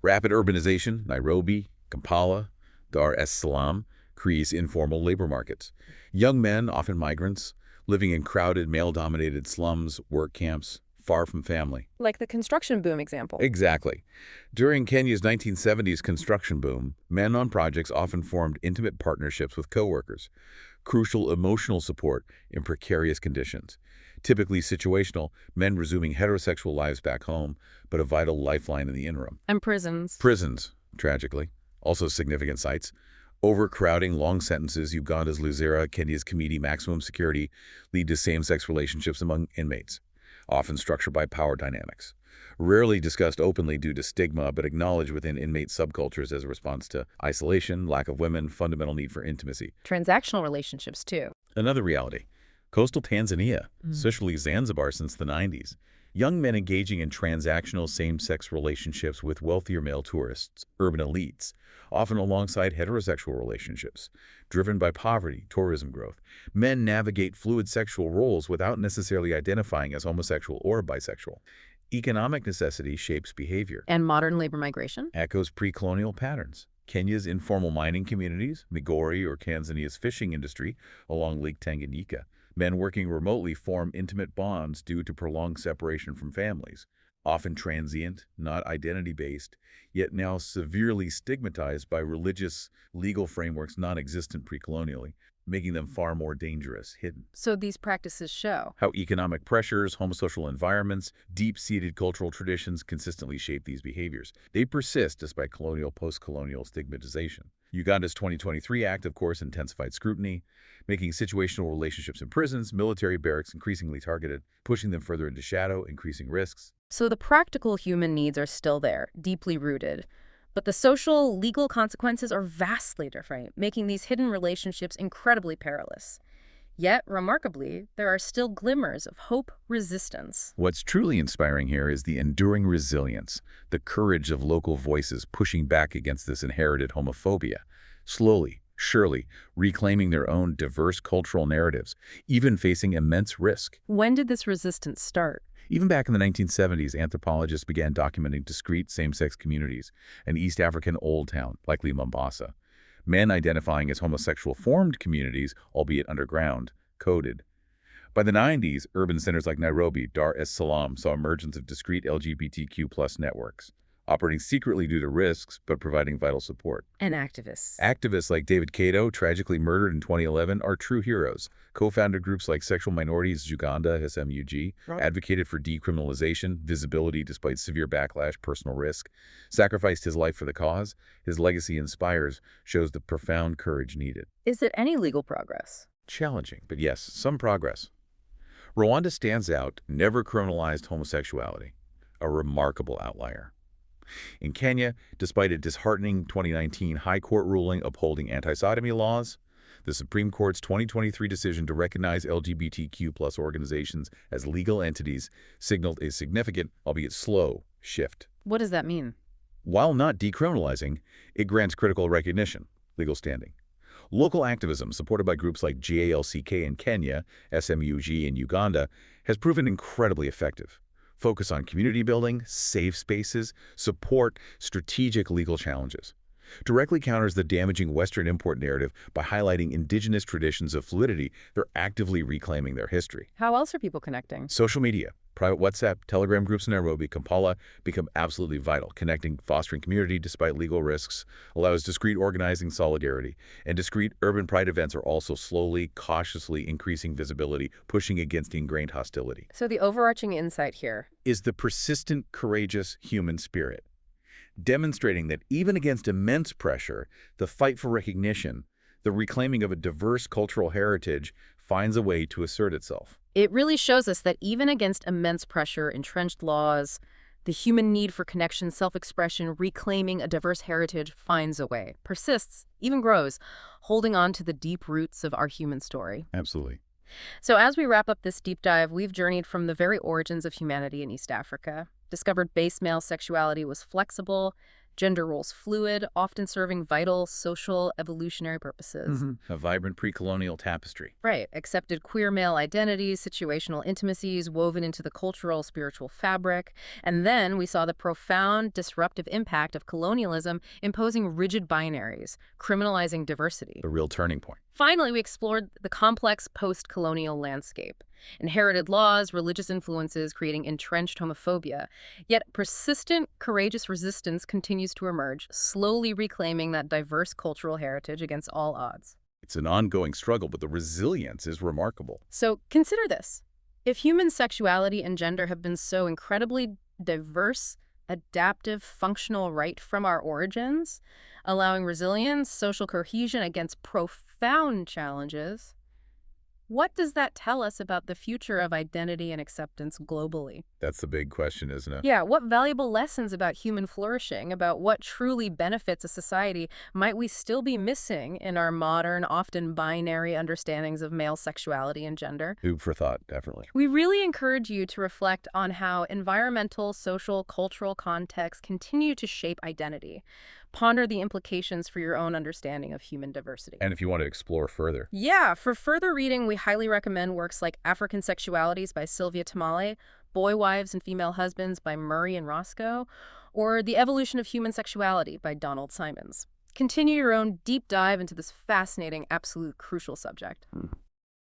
Rapid urbanization, Nairobi, Kampala, Dar es Salaam, creates informal labor markets. Young men, often migrants, living in crowded, male-dominated slums, work camps, far from family. Like the construction boom example. Exactly. During Kenya's 1970s construction boom, men on projects often formed intimate partnerships with coworkers, crucial emotional support in precarious conditions. Typically situational, men resuming heterosexual lives back home, but a vital lifeline in the interim. And prisons. Prisons, tragically, also significant sites. Overcrowding, long sentences, Uganda's Luzera, Kenya's Kamiti maximum security lead to same-sex relationships among inmates, often structured by power dynamics. Rarely discussed openly due to stigma, but acknowledged within inmate subcultures as a response to isolation, lack of women, fundamental need for intimacy. Transactional relationships, too. Another reality. Coastal Tanzania, especially Zanzibar since the 90s. Young men engaging in transactional same-sex relationships with wealthier male tourists, urban elites, often alongside heterosexual relationships. Driven by poverty, tourism growth, men navigate fluid sexual roles without necessarily identifying as homosexual or bisexual. Economic necessity shapes behavior. And modern labor migration? Echoes pre-colonial patterns. Kenya's informal mining communities, Migori or Tanzania's fishing industry along Lake Tanganyika. Men working remotely form intimate bonds due to prolonged separation from families, often transient, not identity-based, yet now severely stigmatized by religious, legal frameworks non-existent pre-colonially, making them far more dangerous, hidden. So these practices show How economic pressures, homosocial environments, deep-seated cultural traditions consistently shape these behaviors. They persist despite colonial, post-colonial stigmatization. Uganda's 2023 Act, of course, intensified scrutiny, making situational relationships in prisons, military barracks increasingly targeted, pushing them further into shadow, increasing risks. So the practical human needs are still there, deeply rooted. But the social, legal consequences are vastly different, making these hidden relationships incredibly perilous. Yet, remarkably, there are still glimmers of hope, resistance. What's truly inspiring here is the enduring resilience, the courage of local voices pushing back against this inherited homophobia, slowly, surely reclaiming their own diverse cultural narratives, even facing immense risk. When did this resistance start? Even back in the 1970s, anthropologists began documenting discrete same-sex communities in East African Old Town, likely Mombasa. Men identifying as homosexual formed communities, albeit underground, coded. By the 90s, urban centers like Nairobi, Dar es Salaam saw emergence of discrete LGBTQ+ networks, operating secretly due to risks but providing vital support. And activists. Activists like David Kato, tragically murdered in 2011, are true heroes. Co-founded groups like Sexual Minorities Uganda, SMUG, advocated for decriminalization, visibility despite severe backlash, personal risk, sacrificed his life for the cause. His legacy inspires, shows the profound courage needed. Is it any legal progress? Challenging, but yes, some progress. Rwanda stands out, never criminalized homosexuality, a remarkable outlier. In Kenya, despite a disheartening 2019 High Court ruling upholding anti-sodomy laws, the Supreme Court's 2023 decision to recognize LGBTQ+ organizations as legal entities signaled a significant, albeit slow, shift. What does that mean? While not decriminalizing, it grants critical recognition, legal standing. Local activism, supported by groups like GALCK in Kenya, SMUG in Uganda, has proven incredibly effective. Focus on community building, safe spaces, support strategic legal challenges. Directly counters the damaging Western import narrative by highlighting indigenous traditions of fluidity. They're actively reclaiming their history. How else are people connecting? Social media, private WhatsApp, Telegram groups in Nairobi, Kampala become absolutely vital. Connecting, fostering community despite legal risks, allows discrete organizing solidarity. And discrete urban pride events are also slowly, cautiously increasing visibility, pushing against ingrained hostility. So the overarching insight here Is the persistent, courageous human spirit, demonstrating that even against immense pressure, the fight for recognition, the reclaiming of a diverse cultural heritage finds a way to assert itself. It really shows us that even against immense pressure, entrenched laws, The human need for connection, self-expression, reclaiming a diverse heritage finds a way, persists, even grows, holding on to the deep roots of our human story. Absolutely. So as we wrap up this deep dive, we've journeyed from the very origins of humanity in East Africa, discovered base male sexuality was flexible, gender roles fluid, often serving vital social evolutionary purposes. A vibrant pre-colonial tapestry. Right, accepted queer male identities, situational intimacies woven into the cultural, spiritual fabric. And then we saw the profound disruptive impact of colonialism imposing rigid binaries, criminalizing diversity. A real turning point. Finally, we explored the complex post-colonial landscape. Inherited laws, religious influences creating entrenched homophobia. Yet persistent, courageous resistance continues to emerge, slowly reclaiming that diverse cultural heritage against all odds. It's an ongoing struggle, but the resilience is remarkable. So consider this. If human sexuality and gender have been so incredibly diverse, adaptive, functional right from our origins, allowing resilience, social cohesion against profound challenges, what does that tell us about the future of identity and acceptance globally? That's the big question, isn't it? Yeah, what valuable lessons about human flourishing, about what truly benefits a society, might we still be missing in our modern, often binary understandings of male sexuality and gender? Food for thought, definitely. We really encourage you to reflect on how environmental, social, cultural contexts continue to shape identity. Ponder the implications for your own understanding of human diversity. And if you want to explore further, Yeah, for further reading, we highly recommend works like African Sexualities by Sylvia Tamale, Boy Wives and Female Husbands by Murray and Roscoe, or The Evolution of Human Sexuality by Donald Simons. Continue your own deep dive into this fascinating, absolute crucial subject.